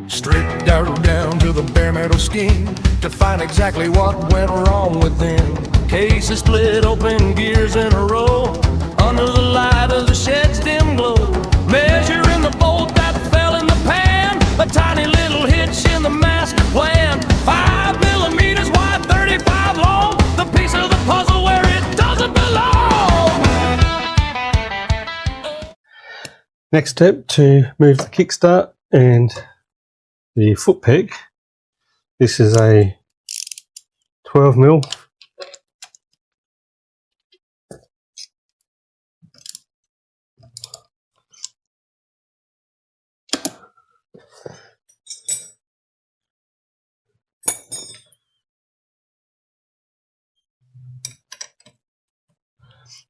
Stripped down to the bare metal skin to find exactly what went wrong with them. Cases split open, gears in a row, under the light of the shed's dim glow. Measuring the bolt that fell in the pan, a tiny little hitch in the master plan. 5 millimeters wide, 35 long, the piece of the puzzle where it doesn't belong. Next step, to move the kickstart and the foot peg. This is a 12mm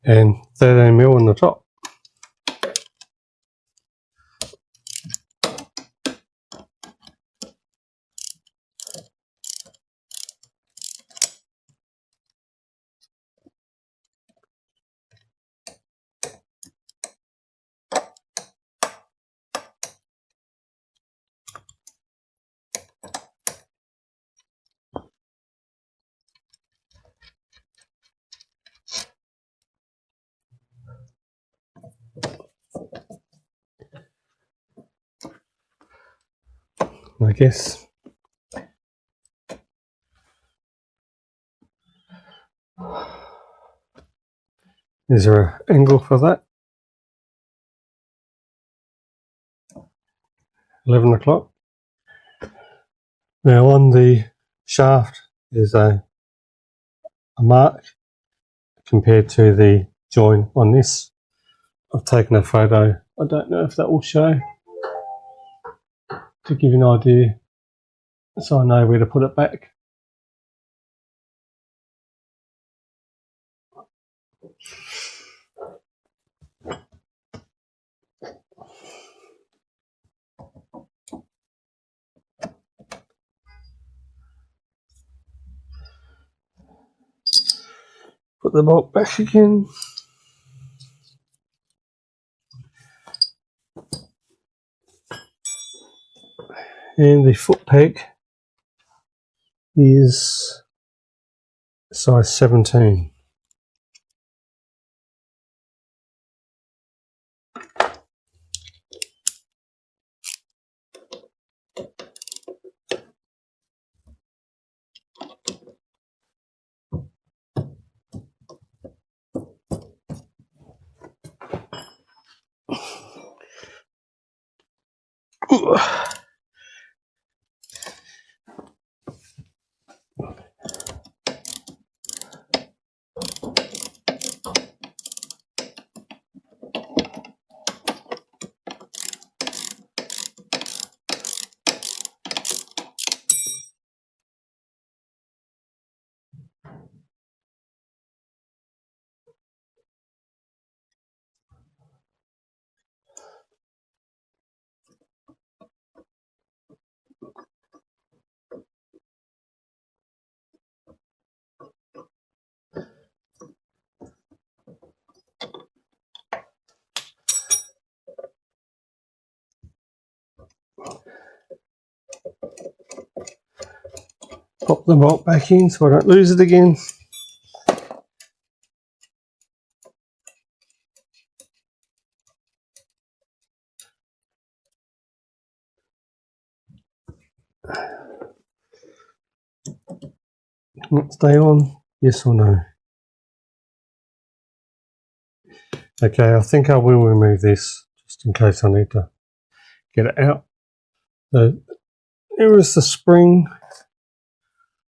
and 13mm on the top. I guess is there an angle for that? 11 o'clock. Now on the shaft is a mark compared to the join on this. I've taken a photo. I don't know if that will show, to give you an idea so I know where to put it back. Put the bolt back again. And the foot peg is size 17. Pop the bolt back in so I don't lose it again. Can it stay on? Yes or no? Okay, I think I will remove this just in case I need to get it out. So here is the spring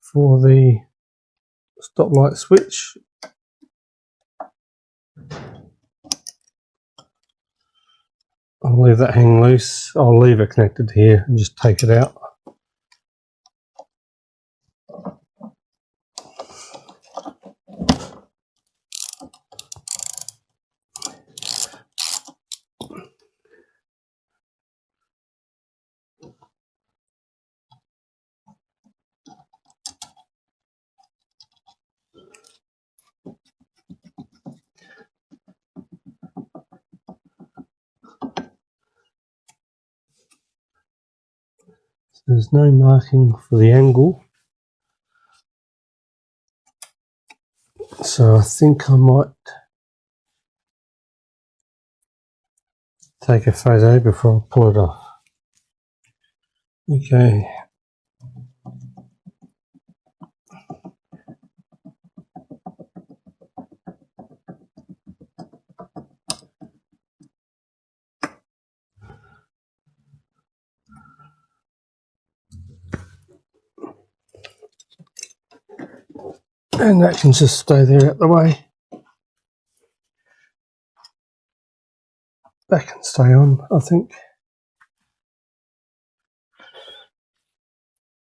for the stoplight switch. I'll leave that hang loose. I'll leave it connected here and just take it out. there's no marking for the angle, so I think I might take a photo before I pull it off. Okay. And that can just stay there out the way. That can stay on, I think.